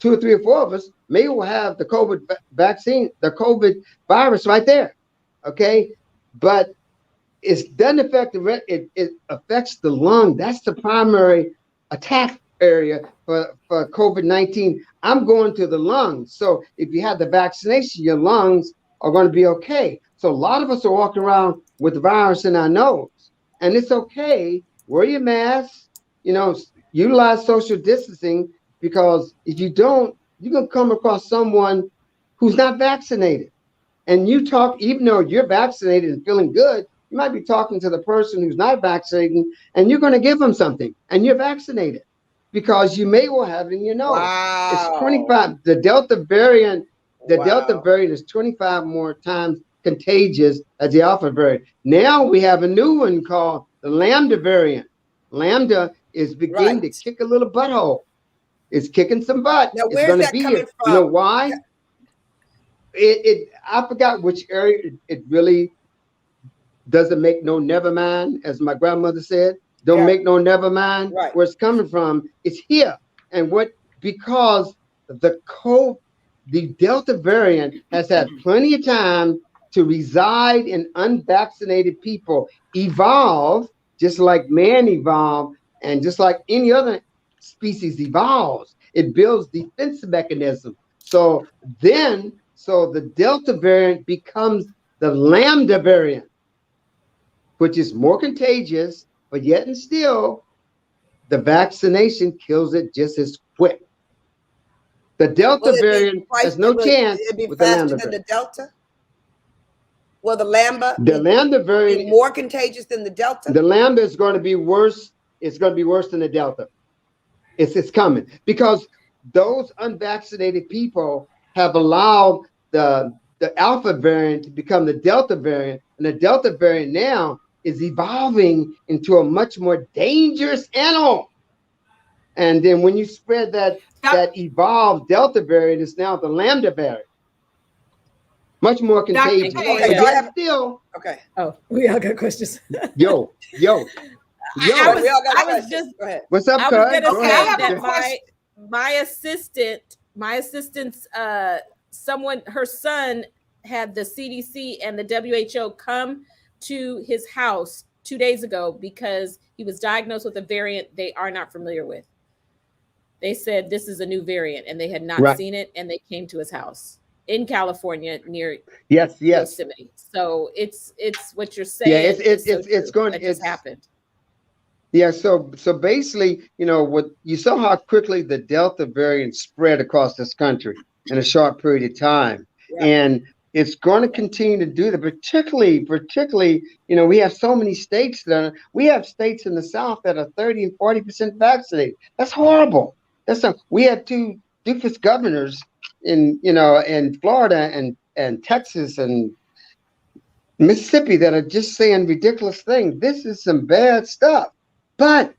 2 or 3 or 4 of us may will have the COVID vaccine, the COVID virus right there. Okay, but it doesn't affect it affects the lung. That's the primary attack area for COVID-19. I'm going to the lungs. So if you have the vaccination, your lungs are going to be okay. So a lot of us are walking around with the virus in our nose, and it's okay. Wear your mask, you know, utilize social distancing, because if you don't, you're going to come across someone who's not vaccinated. And you talk, even though you're vaccinated and feeling good, you might be talking to the person who's not vaccinated, and you're going to give them something, and you're vaccinated, because you may well have it in your nose. Wow. It's 25. The Delta variant, Delta variant is 25 more times contagious as the Alpha variant. Now we have a new one called the Lambda variant. Lambda is beginning to kick a little butthole. It's kicking some butt. Now, it's where's that coming from? You know why? I forgot which area. It really doesn't make no never mind, as my grandmother said. Don't make no never mind. Right. Where it's coming from, it's here. And because the Delta variant has had plenty of time to reside in unvaccinated people, evolve just like man evolved, and just like any other species evolves, it builds defense mechanism. So the Delta variant becomes the Lambda variant, which is more contagious, but yet and still, the vaccination kills it just as quick. The Delta variant has no chance with the Lambda variant. The Delta? Well, the Lambda variant is more contagious than the Delta? The Lambda is going to be worse. It's going to be worse than the Delta. It's coming, because those unvaccinated people have allowed the Alpha variant to become the Delta variant, and the Delta variant now is evolving into a much more dangerous animal. And then when you spread that evolved Delta variant, it's now the Lambda variant. Much more contagious. Okay. Oh, we all got questions. Yo. I was just, go ahead. What's up, I was going to Go say ahead. that my assistant's her son had the CDC and the WHO come to his house 2 days ago because he was diagnosed with a variant they are not familiar with. They said this is a new variant and they had not seen it, and they came to his house in California near Yosemite. So it's what you're saying. Yeah, it just happened. Yeah, so basically, you know, what you saw how quickly the Delta variant spread across this country in a short period of time. Yeah. And it's going to continue to do that, particularly, you know, we have so many states we have states in the South that are 30 and 40% vaccinated. That's horrible. We have 2 doofus governors in Florida and Texas and Mississippi that are just saying ridiculous things. This is some bad stuff. But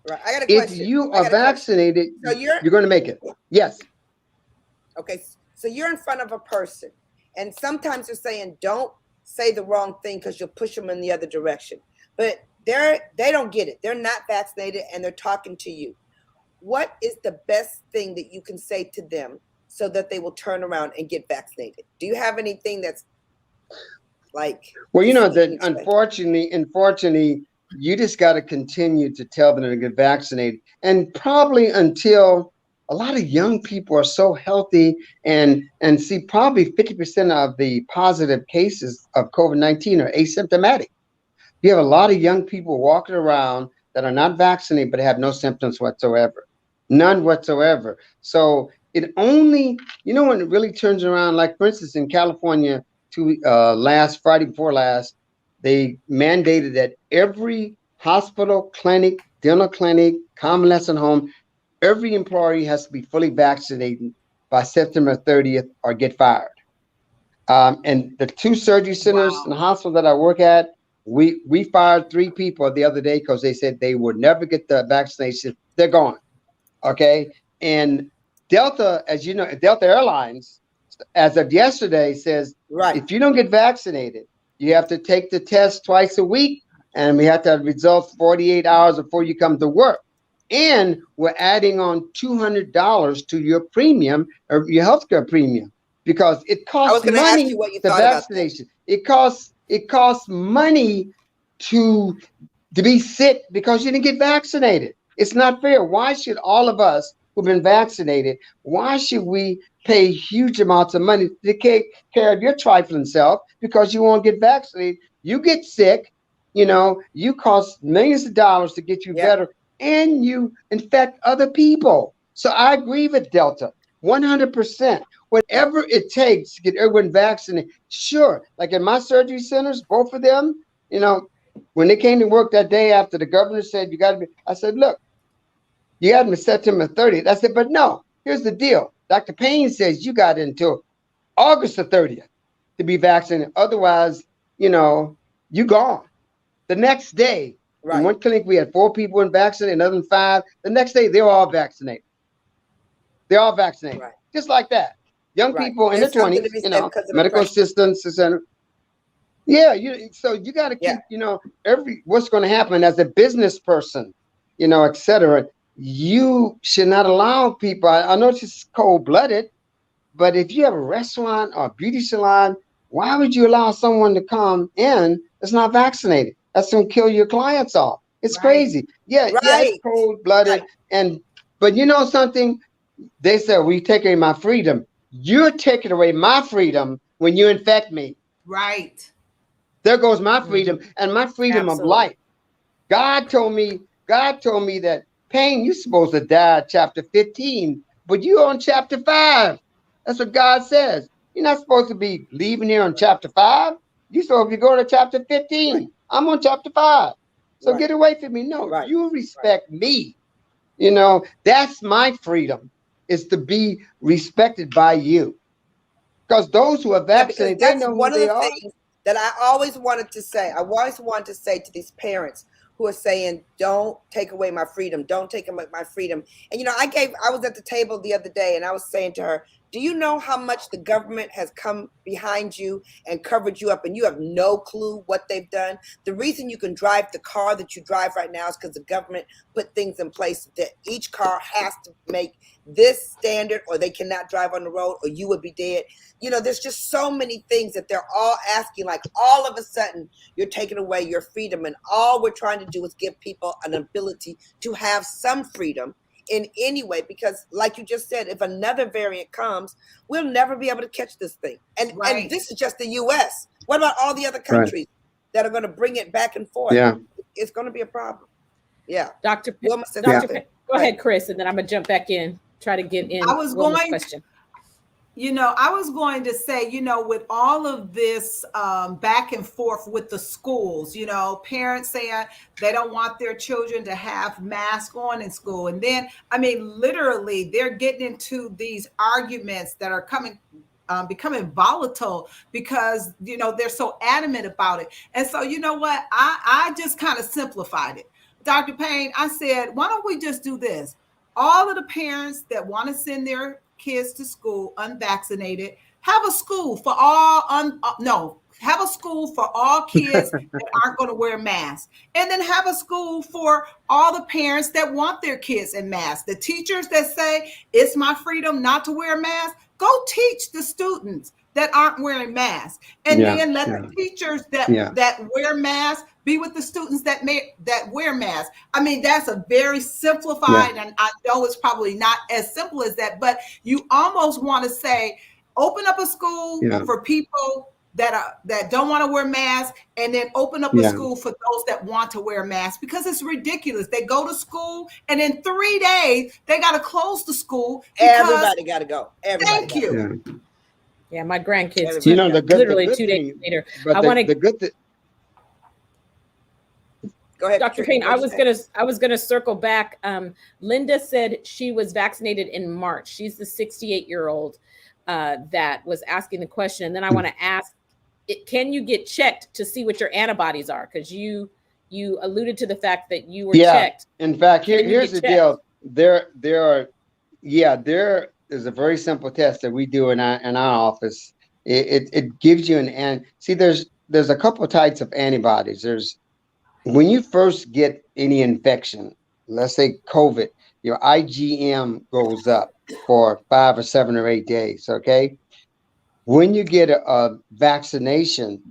I got a question. If you are vaccinated, so you're going to make it. Yes. Okay. So you're in front of a person, and sometimes you're saying, don't say the wrong thing because you'll push them in the other direction. But they don't get it. They're not vaccinated, and they're talking to you. What is the best thing that you can say to them so that they will turn around and get vaccinated? Do you have anything that's like? Well, you know that unfortunately, you just got to continue to tell them to get vaccinated, and probably until a lot of young people are so healthy and see probably 50% of the positive cases of COVID-19 are asymptomatic. You have a lot of young people walking around that are not vaccinated but have no symptoms whatsoever, none whatsoever. So it only, when it really turns around, like for instance, in California, last Friday before last, they mandated that every hospital, clinic, dental clinic, convalescent home, every employee has to be fully vaccinated by September 30th or get fired. And the 2 surgery centers in the hospital that I work at, we fired 3 people the other day because they said they would never get the vaccination. They're gone. Okay. And Delta, as you know, Delta Airlines, as of yesterday, says if you don't get vaccinated, you have to take the test twice a week, and we have to have results 48 hours before you come to work. And we're adding on $200 to your premium or your healthcare premium because it costs money to vaccination. It costs money to be sick because you didn't get vaccinated. It's not fair. Why should all of us who've been vaccinated, why should we pay huge amounts of money to take care of your trifling self because you won't get vaccinated? You get sick, you cost millions of dollars to get you better, and you infect other people. So I agree with Delta 100%. Whatever it takes to get everyone vaccinated. Sure, like in my surgery centers, both of them, when they came to work that day after the governor said you got to be, I said, look, you got them September 30th. I said, but no, here's the deal. Dr. Payne says you got until August the 30th to be vaccinated. Otherwise, you gone. The next day, in one clinic, we had 4 people in vaccinated, another than 5. The next day, they were all vaccinated. They're all vaccinated. Just like that. Young people in their 20s, medical assistants, etc. Yeah, so you got to keep, what's going to happen as a business person, etc. You should not allow people. I know it's just cold-blooded, but if you have a restaurant or a beauty salon, why would you allow someone to come in that's not vaccinated? That's going to kill your clients off. It's crazy. Yeah, it's cold-blooded. But you know something? They said, we take away my freedom. You're taking away my freedom when you infect me. Right. There goes my freedom and my freedom of life. God told me that, Payne, you're supposed to die at chapter 15, but you're on chapter 5. That's what God says. You're not supposed to be leaving here on chapter 5. You're supposed to go to chapter 15. I'm on chapter 5. So get away from me. No, you respect me. That's my freedom, is to be respected by you. Because those who are vaccinated, they know who they are. That I always wanted to say. I always wanted to say to these parents who are saying, don't take away my freedom. Don't take away my freedom. And, I was at the table the other day and I was saying to her, do you know how much the government has come behind you and covered you up and you have no clue what they've done? The reason you can drive the car that you drive right now is because the government put things in place that each car has to make this standard or they cannot drive on the road or you would be dead. There's just so many things that they're all asking, like all of a sudden you're taking away your freedom. And all we're trying to do is give people an ability to have some freedom in any way, because like you just said, if another variant comes, we'll never be able to catch this thing. And this is just the US. What about all the other countries that are going to bring it back and forth? Yeah. It's going to be a problem. Yeah. Dr. Go ahead, Chris, and then I'm going to jump back in, try to get in. Question. I was going to say, with all of this back and forth with the schools, parents saying they don't want their children to have masks on in school. And then, literally, they're getting into these arguments that are becoming volatile because, they're so adamant about it. And so, you know what? I just kind of simplified it. Dr. Payne, I said, why don't we just do this? All of the parents that want to send their kids to school unvaccinated, have a school for all have a school for all kids that aren't going to wear masks, and then have a school for all the parents that want their kids in masks. The teachers that say it's my freedom not to wear a mask, go teach the students that aren't wearing masks, and then let the teachers that wear masks be with the students that wear masks. That's a very simplified, and I know it's probably not as simple as that, but you almost want to say, open up a school for people that don't want to wear masks, and then open up a school for those that want to wear masks, because it's ridiculous. They go to school and in 3 days they got to close the school. Everybody got to go. Everybody. Thank you. Yeah, my grandkids. You know, literally 2 days later. But I want to. Go ahead, Dr. Payne. I was gonna circle back. Linda said she was vaccinated in March. She's the 68-year-old that was asking the question, and then I want to ask, can you get checked to see what your antibodies are? Because you alluded to the fact that you were checked. In fact, here's the deal. There is a very simple test that we do in our office. It gives you there's a couple of types of antibodies. There's, when you first get any infection, let's say COVID, your IgM goes up for 5 or 7 or 8 days. Okay. When you get a vaccination,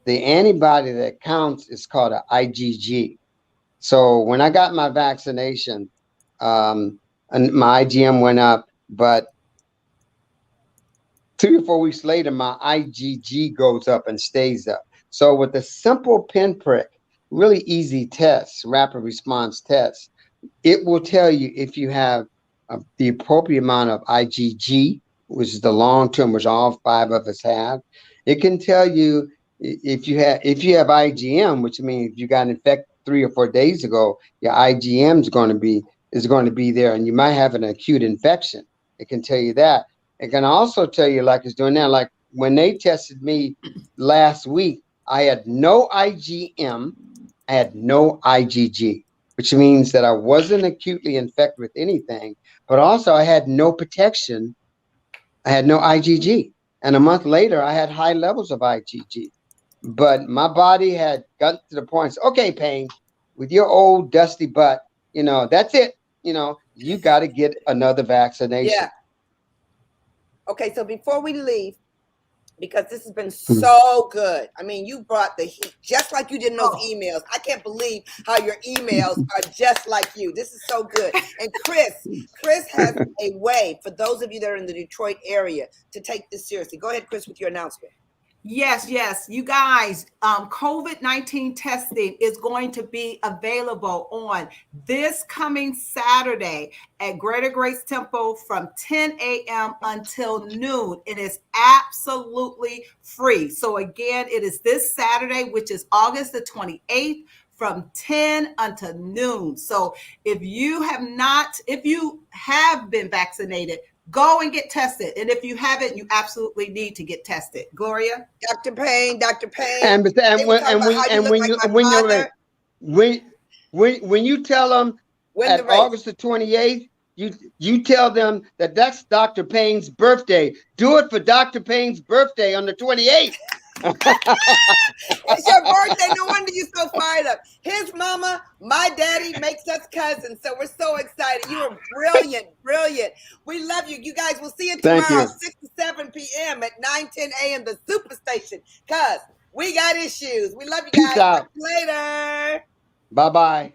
the antibody that counts is called an IgG. So when I got my vaccination, and my IgM went up, but 3 or 4 weeks later, my IgG goes up and stays up. So with a simple pinprick, really easy test, rapid response test, it will tell you if you have the appropriate amount of IgG, which is the long term, which all 5 of us have. It can tell you if you have IgM, which means if you got infected 3 or 4 days ago, your IgM is going to be there, and you might have an acute infection. It can tell you that. It can also tell you, like it's doing now, like when they tested me last week, I had no IgM, I had no IgG, which means that I wasn't acutely infected with anything, but also I had no protection. I had no IgG. And a month later, I had high levels of IgG. But my body had gotten to the point, okay, Payne, with your old dusty butt, that's it. You got to get another vaccination. Yeah. Okay, so before we leave, because this has been so good. I mean, you brought the heat, just like you did in those emails. I can't believe how your emails are just like you. This is so good. And Chris has a way for those of you that are in the Detroit area to take this seriously. Go ahead, Chris, with your announcement. Yes. You guys, COVID-19 testing is going to be available on this coming Saturday at Greater Grace Temple from 10 a.m. until noon. It is absolutely free. So again, it is this Saturday, which is August the 28th, from 10 until noon. So if you have been vaccinated, go and get tested. And if you haven't, you absolutely need to get tested. Gloria? Dr. Payne. And when you tell them August the 28th, you tell them that's Dr. Payne's birthday. Do it for Dr. Payne's birthday on the 28th. It's your birthday. No wonder you're so fired up. His mama, my daddy makes us cousins. So we're so excited. You are brilliant. We love you. You guys, we'll see you tomorrow, 6 to 7 p.m. at 9:10 a.m. the Superstation. Cuz we got issues. We love you guys. Peace out. Later. Bye-bye.